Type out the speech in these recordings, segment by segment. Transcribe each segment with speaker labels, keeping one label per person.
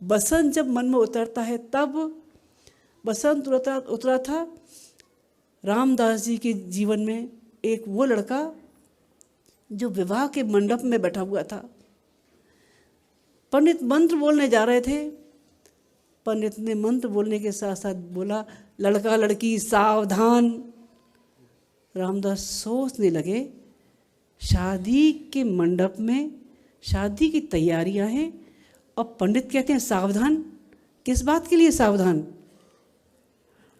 Speaker 1: बसंत जब मन में उतरता है, तब बसंत उतरा था रामदास जी के जीवन में एक वो लड़का जो विवाह के मंडप में बैठा हुआ था। पंडित मंत्र बोलने जा रहे थे। पंडित ने मंत्र बोलने के साथ साथ बोला, लड़का लड़की सावधान। रामदास सोचने लगे, शादी के मंडप में शादी की तैयारियां हैं और पंडित कहते हैं सावधान। किस बात के लिए सावधान?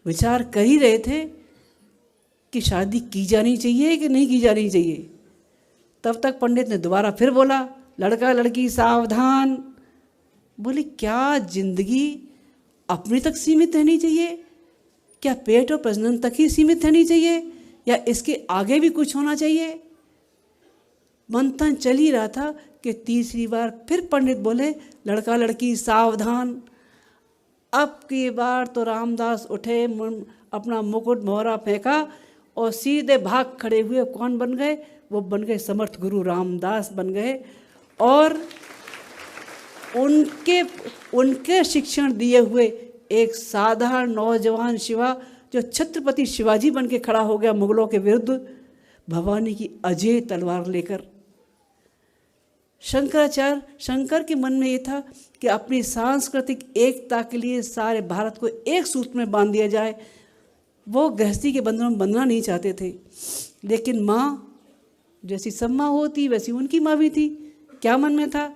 Speaker 1: विचार कर ही रहे थे कि शादी की जानी चाहिए कि नहीं की जानी चाहिए। तब तक पंडित ने दोबारा फिर बोला, लड़का लड़की सावधान। बोले, क्या जिंदगी अपने तक सीमित रहनी चाहिए? क्या पेट और प्रजनन तक ही सीमित रहनी चाहिए या इसके आगे भी कुछ होना चाहिए? मंथन चल ही रहा था कि तीसरी बार फिर पंडित बोले, लड़का लड़की सावधान। अब की बार तो रामदास उठे, अपना मुकुट मोहरा फेंका और सीधे भाग खड़े हुए। कौन बन गए? वो बन गए समर्थ गुरु रामदास बन गए। और उनके शिक्षण दिए हुए एक साधारण नौजवान शिवा, जो छत्रपति शिवाजी बन के खड़ा हो गया मुगलों के विरुद्ध भवानी की अजय तलवार लेकर। शंकर के मन में ये था कि अपनी सांस्कृतिक एकता के लिए सारे भारत को एक सूत्र में बांध दिया जाए। वो गृहस्थी के बंधनों में बंधना नहीं चाहते थे। लेकिन माँ, जैसी सब माँ होती वैसी उनकी माँ भी थी। क्या मन में था?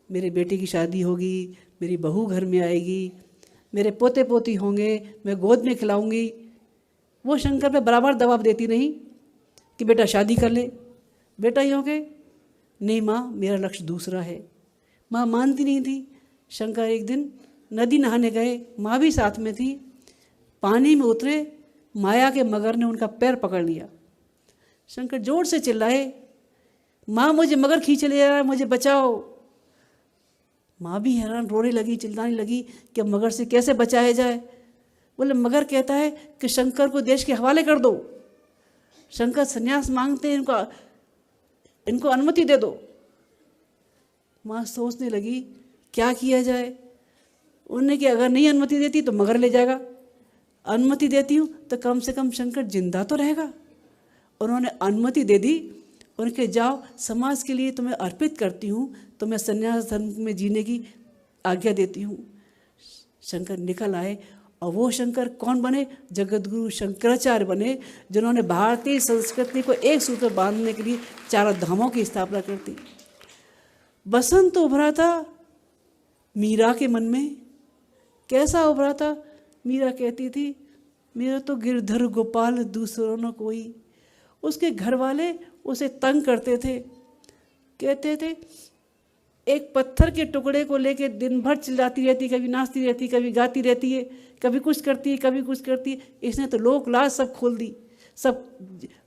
Speaker 1: मेरे बेटे की शादी होगी, मेरी बहू घर में आएगी, मेरे पोते पोती होंगे, मैं गोद में खिलाऊंगी। वो शंकर पे बराबर दबाव देती नहीं कि बेटा शादी कर ले, बेटा ही हो गए। नहीं माँ, मेरा लक्ष्य दूसरा है। माँ मानती नहीं थी। शंकर एक दिन नदी नहाने गए, माँ भी साथ में थी। पानी में उतरे, माया के मगर ने उनका पैर पकड़ लिया। शंकर जोर से चिल्लाए, माँ मुझे मगर खींच ले जा रहा है, मुझे बचाओ। माँ भी हैरान, रोने लगी, चिल्लाने लगी कि मगर से कैसे बचाया जाए। बोले, मगर कहता है कि शंकर को देश के हवाले कर दो। शंकर संन्यास मांगते हैं, इनको अनुमति दे दो। माँ सोचने लगी क्या किया जाए। उन्होंने कि अगर नहीं अनुमति देती तो मगर ले जाएगा, अनुमति देती हूँ तो कम से कम शंकर जिंदा तो रहेगा। उन्होंने अनुमति दे दी। उनके जाओ, समाज के लिए तुम्हें अर्पित करती हूँ, तो मैं संन्यास धर्म में जीने की आज्ञा देती हूँ। शंकर निकल आए और वो शंकर कौन बने? जगतगुरु शंकराचार्य बने, जिन्होंने भारतीय संस्कृति को एक सूत्र बांधने के लिए 4 धामों की स्थापना कर दी। बसंत तो उभरा था मीरा के मन में। कैसा उभरा था? मीरा कहती थी, मेरा तो गिरधर गोपाल दूसरों न कोई। उसके घर वाले उसे तंग करते थे, कहते थे एक पत्थर के टुकड़े को लेके दिन भर चिल्लाती रहती, कभी नाचती रहती, कभी गाती रहती है, कभी कुछ करती है, कभी कुछ करती है। इसने तो लोक लाज सब खोल दी, सब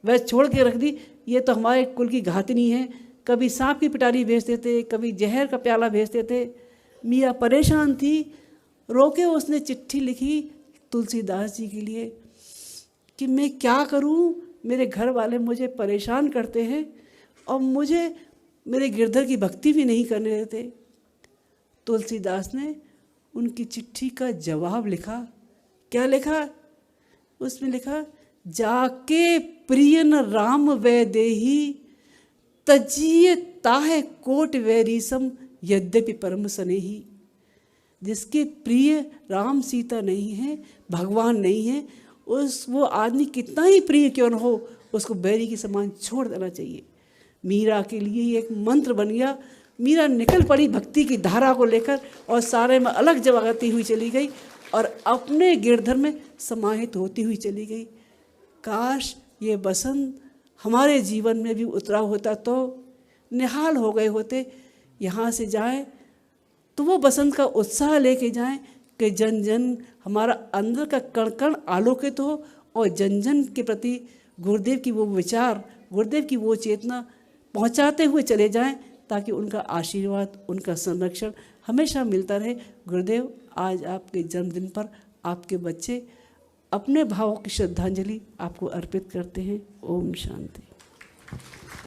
Speaker 1: वह छोड़ के रख दी। ये तो हमारे कुल की घातनी है। कभी सांप की पिटारी भेजते थे, कभी जहर का प्याला भेजते थे। मीरा परेशान थी। रोके उसने चिट्ठी लिखी तुलसीदास जी के लिए कि मैं क्या करूं, मेरे घर वाले मुझे परेशान करते हैं और मुझे मेरे गिरधर की भक्ति भी नहीं करने देते। तुलसीदास ने उनकी चिट्ठी का जवाब लिखा। क्या लिखा? उसमें लिखा, जाके प्रिय न राम वैदेही, तजिए ताहे कोट वैरीसम यद्यपि परम स्नेही। जिसके प्रिय राम सीता नहीं है, भगवान नहीं है, वो आदमी कितना ही प्रिय क्यों न हो, उसको बैरी के समान छोड़ देना चाहिए। मीरा के लिए एक मंत्र बन गया। मीरा निकल पड़ी भक्ति की धारा को लेकर और सारे में अलग जगाती हुई चली गई और अपने गिरधर में समाहित होती हुई चली गई। काश ये बसंत हमारे जीवन में भी उतरा होता तो निहाल हो गए होते। यहाँ से जाए तो वो बसंत का उत्साह लेके जाएं कि जन जन हमारा अंदर का कण कण आलोकित हो और जन जन के प्रति गुरुदेव की वो विचार, गुरुदेव की वो चेतना पहुंचाते हुए चले जाएं, ताकि उनका आशीर्वाद, उनका संरक्षण हमेशा मिलता रहे। गुरुदेव, आज आपके जन्मदिन पर आपके बच्चे अपने भावों की श्रद्धांजलि आपको अर्पित करते हैं। ओम शांति।